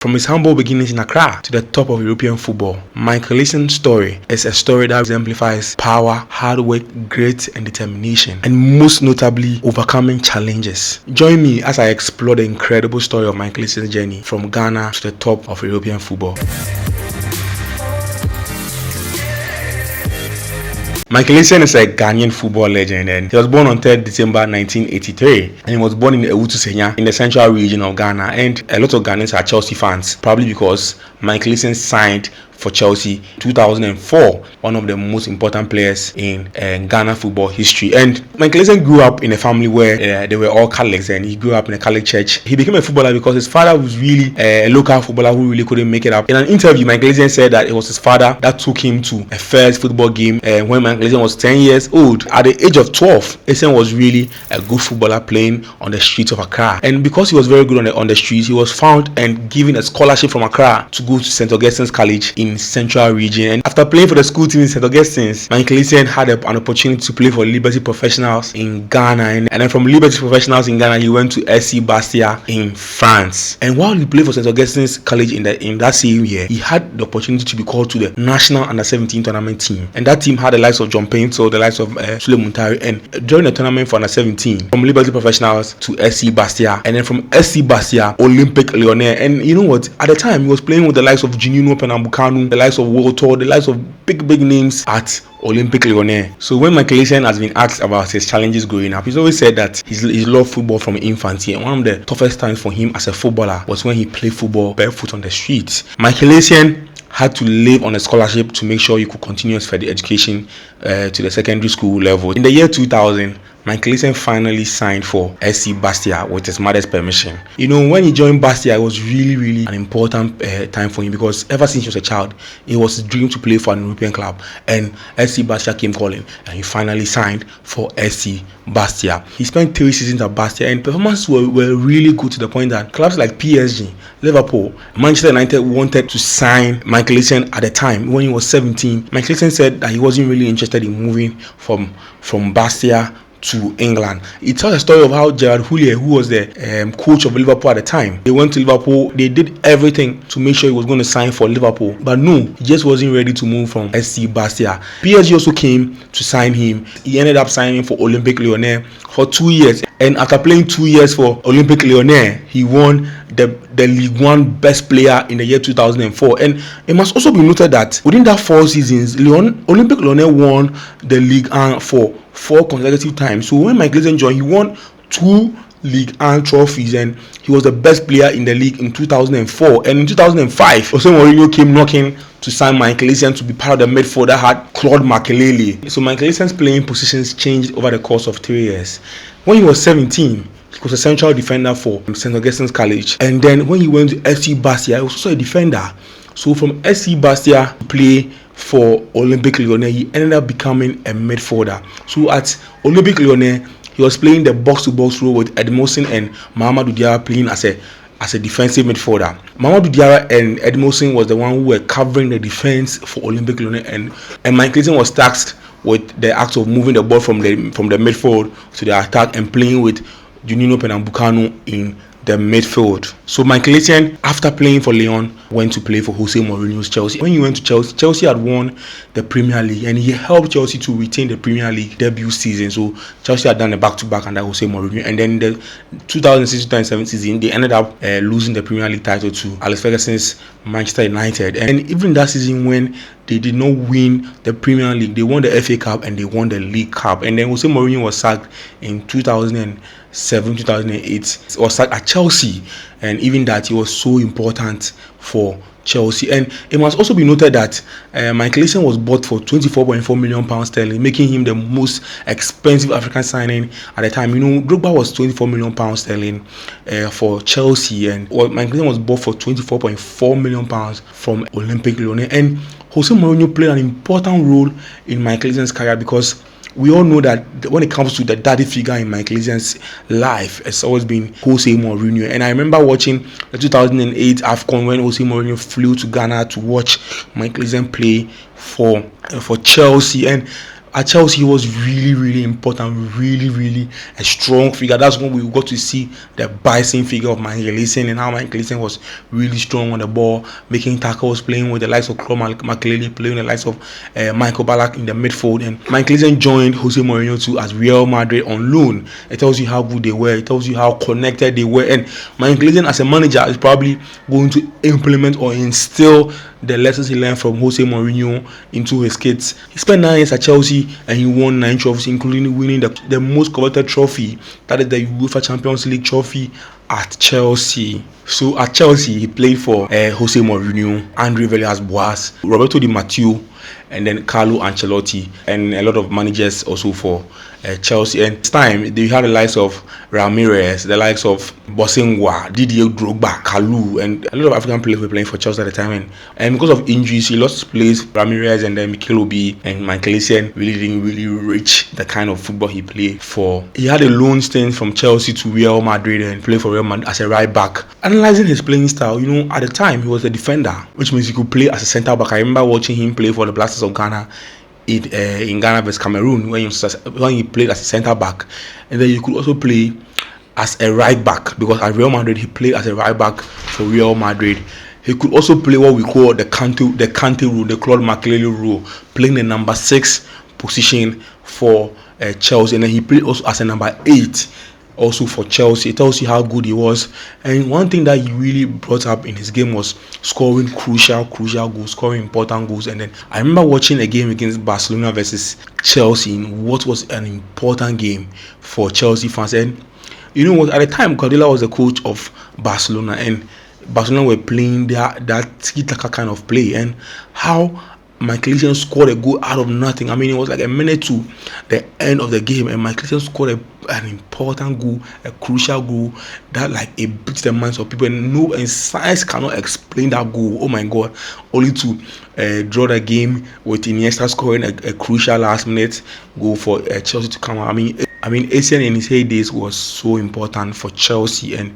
From his humble beginnings in Accra to the top of European football, MichaelEssien's story is a story that exemplifies power, hard work, grit and determination, and most notably, overcoming challenges. Join me as I explore the incredible story of MichaelEssien's journey from Ghana to the top of European football. Michael Essien is a Ghanaian football legend, and he was born on 3rd December 1983, and he was born in Ewutu in the central region of Ghana. And a lot of Ghanaians are Chelsea fans, probably because Michael Essien signed for Chelsea 2004, one of the most important players in Ghana football history. And Michael Essien grew up in a family where they were all Catholics, and he grew up in a Catholic church. He became a footballer because his father was really a local footballer who really couldn't make it up. In an interview, Michael Essien said that it was his father that took him to a first football game when Michael Essien was 10 years old. At the age of 12, Essien was really a good footballer playing on the streets of Accra. And because he was very good on the streets, he was found and given a scholarship from Accra to go to St. Augustine's College in Central Region. And after playing for the school team in St. Augustine's, Michael Essien had an opportunity to play for Liberty Professionals in Ghana, and then from Liberty Professionals in Ghana he went to SC Bastia in France. And while he played for St. Augustine's College in that same year, he had the opportunity to be called to the national under-17 tournament team, and that team had the likes of John Painter, the likes of Sule Muntari. And during the tournament for under-17, from Liberty Professionals to SC Bastia, and then from SC Bastia Olympic Lyonnais. And you know what, at the time he was playing with the likes of Junino Pernambukanu, the likes of World Tour, the likes of big names at Olympic Lyonnais. So when Michael Essien has been asked about his challenges growing up, he's always said that he loved football from infancy, and one of the toughest times for him as a footballer was when he played football barefoot on the streets. Michael Essien had to live on a scholarship to make sure he could continue his further education to the secondary school level. In the year 2000, Michael Essien finally signed for SC Bastia with his mother's permission. You know, when he joined Bastia, it was really an important time for him, because ever since he was a child, it was his dream to play for an European club, and SC Bastia came calling, and he finally signed for SC Bastia. He spent 3 seasons at Bastia, and performances were really good to the point that clubs like PSG, Liverpool, Manchester United wanted to sign Michael Essien at the time. When he was 17, Michael Essien said that he wasn't really interested in moving from Bastia to England. It tells a story of how Gerard Houllier, who was the coach of Liverpool at the time, they went to Liverpool, they did everything to make sure he was going to sign for Liverpool, but no, he just wasn't ready to move from SC Bastia. PSG also came to sign him. He ended up signing for Olympic Lyonnais for 2 years, and after playing 2 years for Olympic Lyonnais, he won the League One Best Player in the year 2004. And it must also be noted that within that 4 seasons, Olympic Lyonnais won the League 1 for 4 consecutive times. So when Michael Essien joined, he won 2 League 1 trophies, and he was the best player in the league in 2004. And in 2005, Mourinho came knocking to sign Michael Essien to be part of the midfield that had Claude Makelele. So Michael Essien's playing positions changed over the course of 3 years. When he was 17, he was a central defender for St. Augustine's College, and then when he went to SC Bastia, he was also a defender. So from SC Bastia to play for Olympic Lyonnais, he ended up becoming a midfielder. So at Olympic Lyonnais, he was playing the box-to-box role with Edmondson and Mahamadou Diarra playing as a defensive midfielder. Mahamadou Diarra and Edmondson was the one who were covering the defense for Olympic Lyonnais, and Michael Essien was tasked with the act of moving the ball from the midfield to the attack and playing with Junino Pernambukanu in the midfield. So Michael Essien, after playing for Lyon, went to play for Jose Mourinho's Chelsea. When he went to Chelsea, Chelsea had won the Premier League, and he helped Chelsea to retain the Premier League debut season. So Chelsea had done a back-to-back under Jose Mourinho, and then the 2006-2007 season, they ended up losing the Premier League title to Alex Ferguson's Manchester United. And even that season, when they did not win the Premier League, they won the FA Cup and they won the League Cup. And then Jose Mourinho was sacked in 2007-2008, was sacked at Chelsea, and even that he was so important for Chelsea. And it must also be noted that Michael Essien was bought for £24.4 million sterling, making him the most expensive African signing at the time. You know, Drogba was £24 million sterling for Chelsea, and Michael Essien was bought for £24.4 million from Olympic Lyonnais. And Jose Mourinho played an important role in Michael Essien's career, because we all know that when it comes to the daddy figure in Michael Essien's life, it's always been Jose Mourinho. And I remember watching the 2008 AFCON when Jose Mourinho flew to Ghana to watch Michael Essien play for Chelsea. And At Chelsea, he was really important, really a strong figure. That's when we got to see the Bison figure of Michael Essien, and how Michael Essien was really strong on the ball, making tackles, playing with the likes of Claude Makélélé, playing with the likes of Michael Ballack in the midfield. And Michael Essien joined Jose Mourinho too as Real Madrid on loan. It tells you how good they were. It tells you how connected they were. And Michael Essien, as a manager, is probably going to implement or instill the lessons he learned from Jose Mourinho into his kids. He spent 9 years at Chelsea and he won 9 trophies, including winning the most coveted trophy, that is the UEFA Champions League trophy at Chelsea. So at Chelsea, he played for Jose Mourinho, Andre Villas-Boas, Roberto Di Matteo, and then Carlo Ancelotti, and a lot of managers also for Chelsea. And this time, they had the likes of Ramirez, the likes of Bosingwa, Didier Drogba, Kalu, and a lot of African players were playing for Chelsea at the time. And because of injuries, he lost his place. Ramirez and then Mikel Obi and Michael Essien really didn't reach the kind of football he played for. He had a loan stint from Chelsea to Real Madrid and played for Real Madrid as a right back. Analyzing his playing style, at the time he was a defender, which means he could play as a centre back. I remember watching him play for the Blasters of Ghana in Ghana vs Cameroon when he played as a centre back, and then you could also play as a right back, because at Real Madrid he played as a right back for Real Madrid. He could also play what we call the Kante rule, the Claude Makélélé rule, playing the number 6 position for Chelsea, and then he played also as a number 8 also for Chelsea. It tells you how good he was. And one thing that he really brought up in his game was scoring crucial goals, scoring important goals. And then I remember watching a game against Barcelona versus Chelsea in what was an important game for Chelsea fans. And at the time Guardiola was the coach of Barcelona, and Barcelona were playing that tiki-taka kind of play, and how Michael Essien scored a goal out of nothing. I mean, it was like a minute to the end of the game, and Michael Essien scored an important goal, a crucial goal that it beats the minds of people, and science cannot explain that goal. Oh my God! Only to draw the game with Iniesta scoring a crucial last minute goal for Chelsea to come out. I mean, Essien in his heydays was so important for Chelsea, and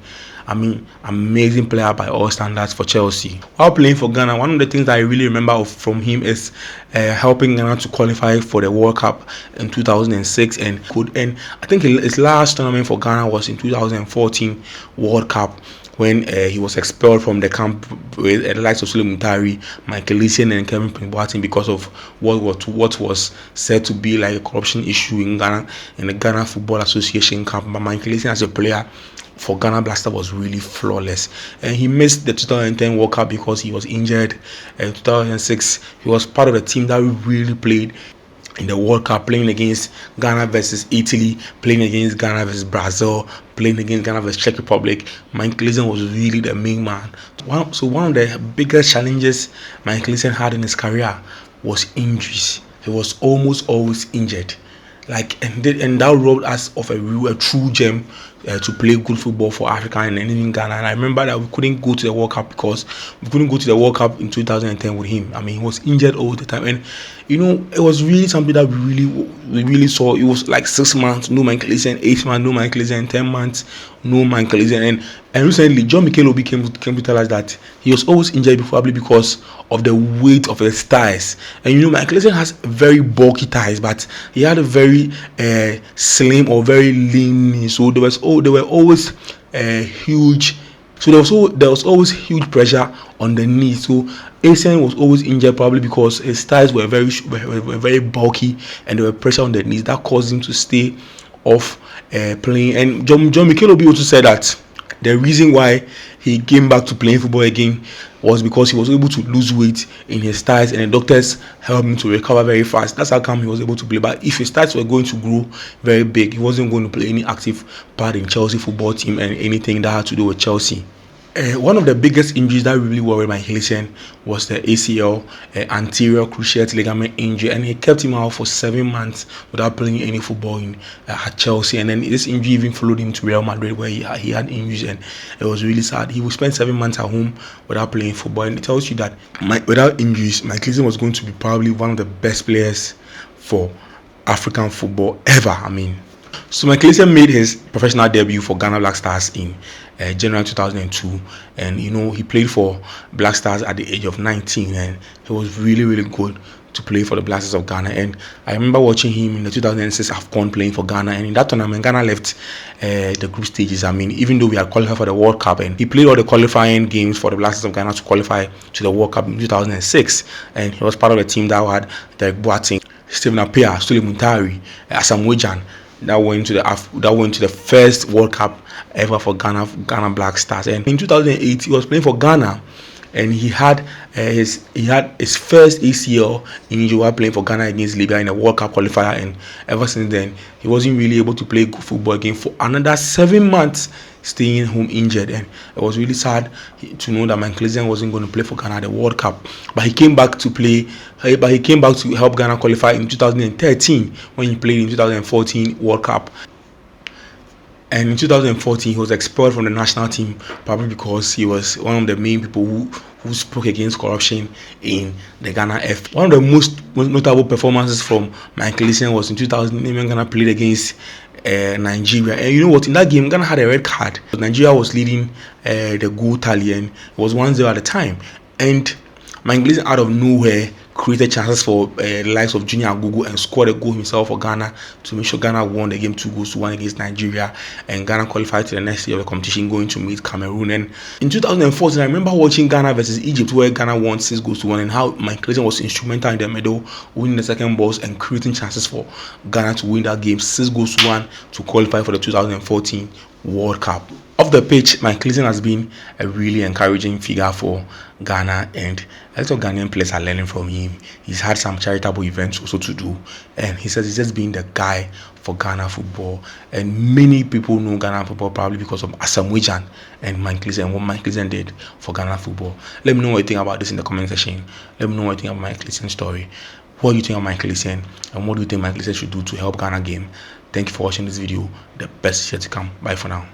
amazing player by all standards for Chelsea. While playing for Ghana, one of the things that I really remember from him is helping Ghana to qualify for the World Cup in 2006, and I think his last tournament for Ghana was in 2014 World Cup, when he was expelled from the camp with the likes of Sule Muntari, Michael Essien, and Kevin Prince Boateng because of what was said to be like a corruption issue in Ghana, in the Ghana Football Association camp. But Michael Essien, as a player for Ghana Blaster, was really flawless, and he missed the 2010 World Cup because he was injured. In 2006, he was part of the team that really played in the World Cup, playing against Ghana versus Italy, playing against Ghana versus Brazil, playing against Ghana versus Czech Republic. Michael Essien was really the main man. So one of the biggest challenges Michael Essien had in his career was injuries. He was almost always injured. And that robbed us of a true gem to play good football for Africa and in Ghana. And I remember that we couldn't go to the World Cup because we couldn't go to the World Cup in 2010 with him. I mean, he was injured all the time, and it was really something that we really saw. It was like 6 months, no Michael Essien, 8 months, no Michael Essien, 10 months, no Michael Essien. And recently, John Mikel Obi came to tell us that he was always injured probably because of the weight of his thighs. And Michael Essien has very bulky thighs, but he had a very slim or very lean knee. So there were always huge. So there was always huge pressure on the knee. So Essien was always injured probably because his thighs were very bulky, and there were pressure on the knees that caused him to stay off playing. And John Mikel Obi also said that the reason why he came back to playing football again was because he was able to lose weight in his thighs, and the doctors helped him to recover very fast. That's how come he was able to play. But if his thighs were going to grow very big, he wasn't going to play any active part in Chelsea football team and anything that had to do with Chelsea. One of the biggest injuries that really worried Michael Essien was the ACL, anterior cruciate ligament injury, and he kept him out for 7 months without playing any football at Chelsea. And then this injury even followed him to Real Madrid, where he had injuries, and it was really sad. He would spend 7 months at home without playing football, and it tells you that without injuries, Michael Essien was going to be probably one of the best players for African football ever. So Michael Essien made his professional debut for Ghana Black Stars in January 2002, and he played for Black Stars at the age of 19, and he was really good to play for the Blasters of Ghana. And I remember watching him in the 2006 AFCON playing for Ghana, and in that tournament Ghana left the group stages. I mean, even though we had qualified for the World Cup, and he played all the qualifying games for the Blasters of Ghana to qualify to the World Cup in 2006, and he was part of the team that had Derek Boateng, Stephen Appiah, Sule Muntari, Asamoah that went to the first World Cup ever for Ghana Black Stars. And in 2008 he was playing for Ghana, and he had his first ACL injury while playing for Ghana against Libya in a World Cup qualifier, and ever since then he wasn't really able to play good football again for another 7 months, staying home injured. And it was really sad to know that Michael Essien wasn't going to play for Ghana at the World Cup, but he came back to help Ghana qualify in 2013 when he played in 2014 World Cup. And in 2014, he was expelled from the national team, probably because he was one of the main people who spoke against corruption in the Ghana F. One of the most notable performances from Michael Essien was in 2000 when Ghana played against Nigeria. And you know what? In that game, Ghana had a red card. Nigeria was leading the goal tally, and it was 1-0 at the time. And Michael Essien, out of nowhere, created chances for the likes of Junior Agogo and scored a goal himself for Ghana to make sure Ghana won the game 2-1 against Nigeria, and Ghana qualified to the next stage of the competition, going to meet Cameroon. And in 2014, I remember watching Ghana versus Egypt, where Ghana won 6-1, and how Michael Essien was instrumental in the middle, winning the second balls and creating chances for Ghana to win that game 6-1 to qualify for the 2014 World Cup. Off the pitch, Michael Essien has been a really encouraging figure for Ghana, and a lot of Ghanaian players are learning from him. He's had some charitable events also to do, and he says he's just been the guy for Ghana football. And many people know Ghana football probably because of Asamoah and Michael Essien, and what Michael Essien did for Ghana football. Let me know what you think about this in the comment section. Let me know what you think about Michael Essien's story. What do you think of Michael Essien, and what do you think Michael Essien should do to help Ghana game? Thank you for watching this video. The best is yet to come. Bye for now.